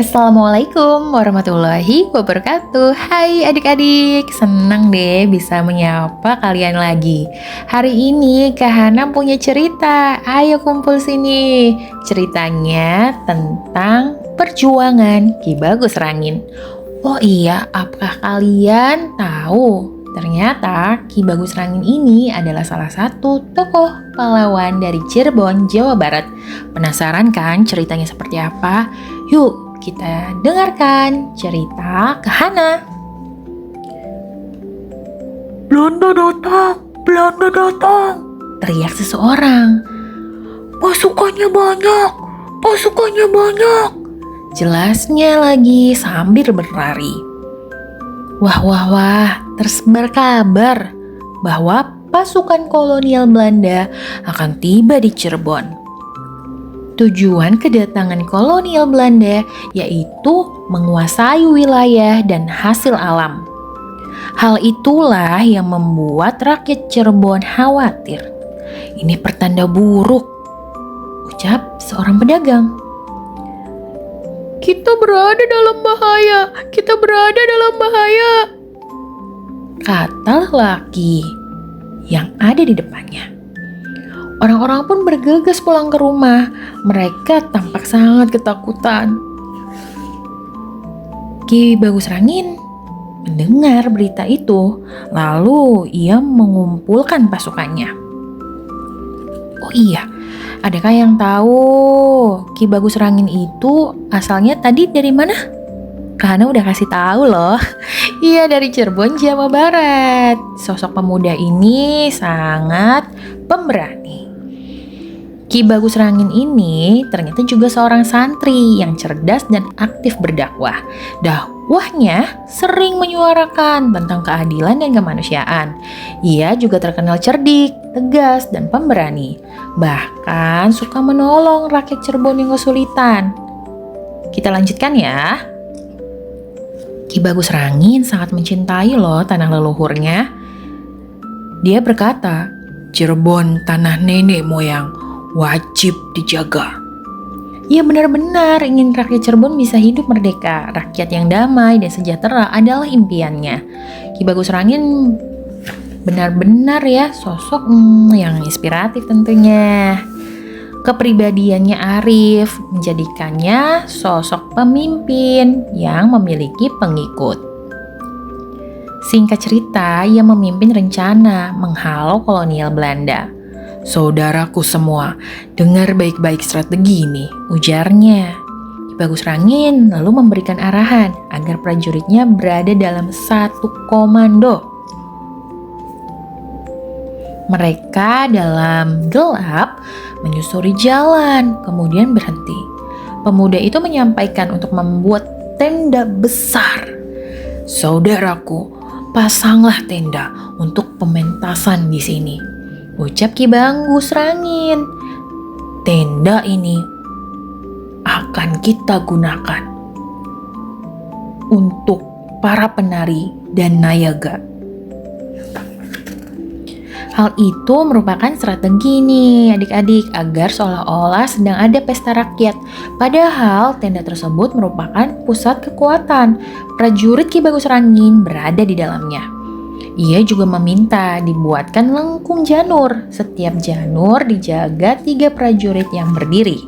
Assalamualaikum warahmatullahi wabarakatuh. Hai adik-adik, senang deh bisa menyapa kalian lagi. Hari ini Kak Hana punya cerita, ayo kumpul sini. Ceritanya tentang perjuangan Ki Bagus Rangin. Oh iya, apakah kalian tahu? Ternyata Ki Bagus Rangin ini adalah salah satu tokoh pahlawan dari Cirebon, Jawa Barat. Penasaran kan ceritanya seperti apa? Yuk kita dengarkan cerita Kak Hana. Belanda datang, Belanda datang. Teriak seseorang. Pasukannya banyak, pasukannya banyak. Jelasnya lagi sambil berlari. Wah, tersebar kabar bahwa pasukan kolonial Belanda akan tiba di Cirebon. Tujuan kedatangan kolonial Belanda yaitu menguasai wilayah dan hasil alam. Hal itulah yang membuat rakyat Cirebon khawatir. Ini pertanda buruk, ucap seorang pedagang. Kita berada dalam bahaya, kita berada dalam bahaya, kata lelaki yang ada di depannya. Orang-orang pun bergegas pulang ke rumah. Mereka tampak sangat ketakutan. Ki Bagus Rangin mendengar berita itu, lalu ia mengumpulkan pasukannya. Oh iya, adakah yang tahu Ki Bagus Rangin itu asalnya tadi dari mana? Karena udah kasih tahu loh. Iya, dari Cirebon, Jawa Barat. Sosok pemuda ini sangat pemberani. Ki Bagus Rangin ini ternyata juga seorang santri yang cerdas dan aktif berdakwah. Dakwahnya sering menyuarakan tentang keadilan dan kemanusiaan. Ia juga terkenal cerdik, tegas, dan pemberani. Bahkan suka menolong rakyat Cirebon yang kesulitan. Kita lanjutkan ya. Ki Bagus Rangin sangat mencintai loh tanah leluhurnya. Dia berkata, Cirebon tanah nenek moyang, wajib dijaga. ia benar-benar ingin rakyat Cirebon bisa hidup merdeka. Rakyat yang damai dan sejahtera adalah impiannya. Ki Bagus Rangin benar-benar ya sosok yang inspiratif tentunya. Kepribadiannya arif menjadikannya sosok pemimpin yang memiliki pengikut. Singkat cerita, ia memimpin rencana menghalau kolonial Belanda. Saudaraku semua, dengar baik-baik strategi ini, ujarnya. Ki Bagus Rangin lalu memberikan arahan agar prajuritnya berada dalam satu komando. Mereka dalam gelap menyusuri jalan, kemudian berhenti. Pemuda itu menyampaikan untuk membuat tenda besar. Saudaraku, pasanglah tenda untuk pementasan di sini, ucap Ki Bagus Rangin. Tenda ini akan kita gunakan untuk para penari dan nayaga. Hal itu merupakan strategi nih adik-adik agar seolah-olah sedang ada pesta rakyat. Padahal tenda tersebut merupakan pusat kekuatan. Prajurit Ki Bagus Rangin berada di dalamnya. Ia juga meminta dibuatkan lengkung janur. Setiap janur dijaga 3 prajurit yang berdiri.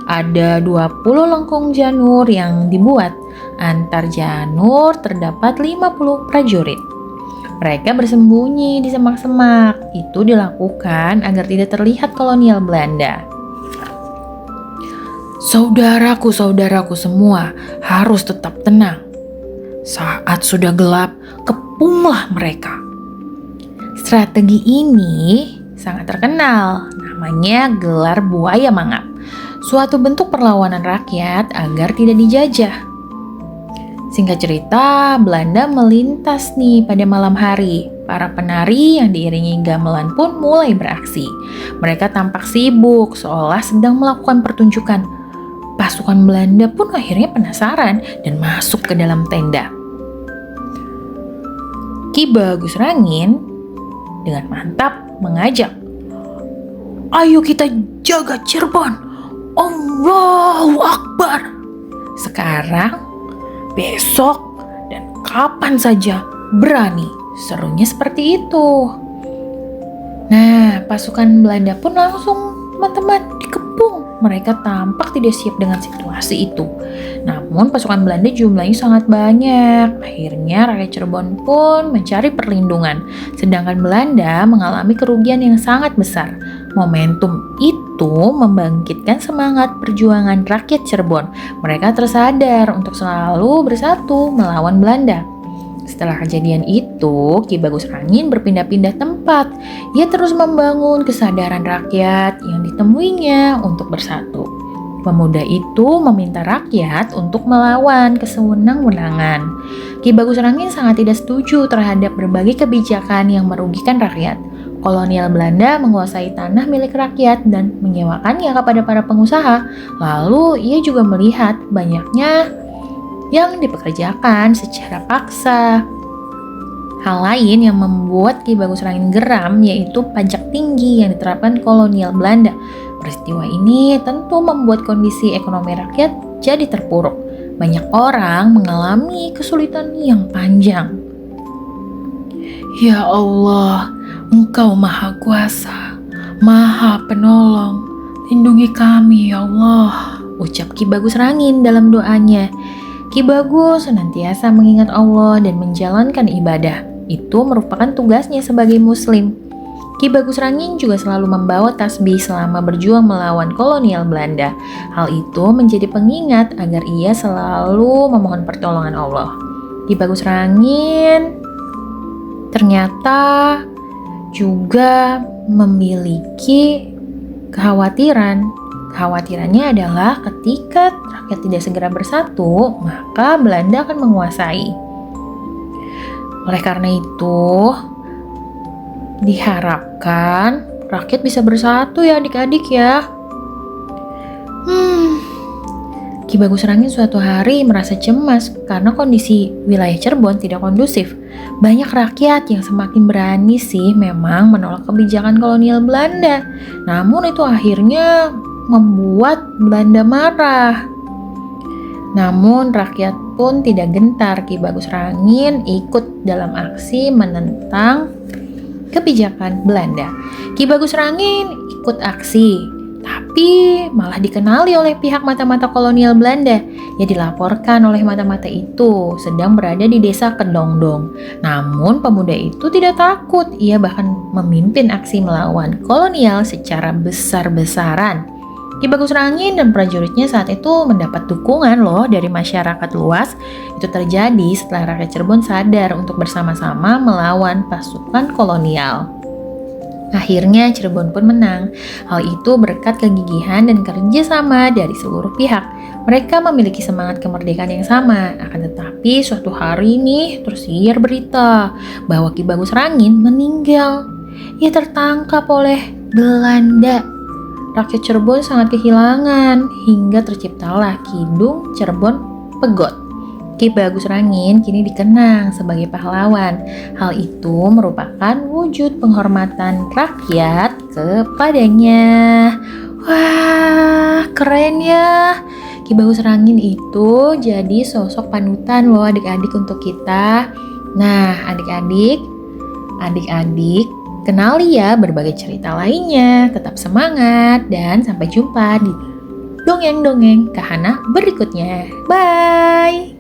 Ada 20 lengkung janur yang dibuat. Antar janur terdapat 50 prajurit. Mereka bersembunyi di semak-semak. Itu dilakukan agar tidak terlihat kolonial Belanda. Saudaraku semua harus tetap tenang. Saat sudah gelap, kepunglah mereka. Strategi ini sangat terkenal. Namanya gelar buaya mangap. Suatu bentuk perlawanan rakyat agar tidak dijajah. Singkat cerita, Belanda melintas nih pada malam hari. Para penari yang diiringi gamelan pun mulai beraksi. Mereka tampak sibuk, seolah sedang melakukan pertunjukan. Pasukan Belanda pun akhirnya penasaran dan masuk ke dalam tenda. Ki Bagus Rangin dengan mantap mengajak, Ayo kita jaga Cirebon. Allahu Akbar. Sekarang, besok, dan kapan saja berani. Serunya seperti itu. Nah, pasukan Belanda pun langsung teman-teman dikepung. Mereka tampak tidak siap dengan situasi itu. Namun pasukan Belanda jumlahnya sangat banyak. Akhirnya rakyat Cirebon pun mencari perlindungan. Sedangkan Belanda mengalami kerugian yang sangat besar. Momentum itu membangkitkan semangat perjuangan rakyat Cirebon. Mereka tersadar untuk selalu bersatu melawan Belanda. Setelah kejadian itu, Ki Bagus Rangin berpindah-pindah tempat. Ia terus membangun kesadaran rakyat yang ditemuinya untuk bersatu. Pemuda itu meminta rakyat untuk melawan kesewenang-wenangan. Ki Bagus Rangin sangat tidak setuju terhadap berbagai kebijakan yang merugikan rakyat. Kolonial Belanda menguasai tanah milik rakyat dan menyewakannya kepada para pengusaha. Lalu ia juga melihat banyaknya yang dipekerjakan secara paksa. Hal lain yang membuat Ki Bagus Rangin geram yaitu pajak tinggi yang diterapkan kolonial Belanda. Peristiwa ini tentu membuat kondisi ekonomi rakyat jadi terpuruk. Banyak orang mengalami kesulitan yang panjang. Ya Allah, Engkau Maha Kuasa, Maha Penolong. Lindungi kami ya Allah, ucap Ki Bagus Rangin dalam doanya. Ki Bagus senantiasa mengingat Allah dan menjalankan ibadah. Itu merupakan tugasnya sebagai muslim. Ki Bagus Rangin juga selalu membawa tasbih selama berjuang melawan kolonial Belanda. Hal itu menjadi pengingat agar ia selalu memohon pertolongan Allah. Ki Bagus Rangin ternyata juga memiliki kekhawatiran. Kekhawatirannya adalah ketika rakyat tidak segera bersatu, maka Belanda akan menguasai. Oleh karena itu, diharapkan rakyat bisa bersatu ya adik-adik ya. Ki Bagus Rangin suatu hari merasa cemas karena kondisi wilayah Cirebon tidak kondusif. Banyak rakyat yang semakin berani sih memang menolak kebijakan kolonial Belanda. Namun itu akhirnya membuat Belanda marah. Namun rakyat pun tidak gentar. Ki Bagus Rangin ikut dalam aksi menentang kebijakan Belanda. Ki Bagus Rangin ikut aksi, tapi malah dikenali oleh pihak mata-mata kolonial Belanda. Ia dilaporkan oleh mata-mata itu sedang berada di desa Kedongdong. Namun pemuda itu tidak takut. Ia bahkan memimpin aksi melawan kolonial secara besar-besaran. Ki Bagus Rangin dan prajuritnya saat itu mendapat dukungan loh dari masyarakat luas. Itu terjadi setelah rakyat Cirebon sadar untuk bersama-sama melawan pasukan kolonial. Akhirnya Cirebon pun menang. Hal itu berkat kegigihan dan kerjasama dari seluruh pihak. Mereka memiliki semangat kemerdekaan yang sama. Akan tetapi suatu hari nih tersiar berita bahwa Ki Bagus Rangin meninggal. Ia tertangkap oleh Belanda. Rakyat Cirebon sangat kehilangan hingga terciptalah Kidung Cirebon Pegot. Ki Bagus Rangin kini dikenang sebagai pahlawan. Hal itu merupakan wujud penghormatan rakyat kepadanya. Wah, keren ya. Ki Bagus Rangin itu jadi sosok panutan loh adik-adik untuk kita. Nah, adik-adik kenali ya berbagai cerita lainnya. Tetap semangat dan sampai jumpa di dongeng-dongeng Kahana berikutnya. Bye!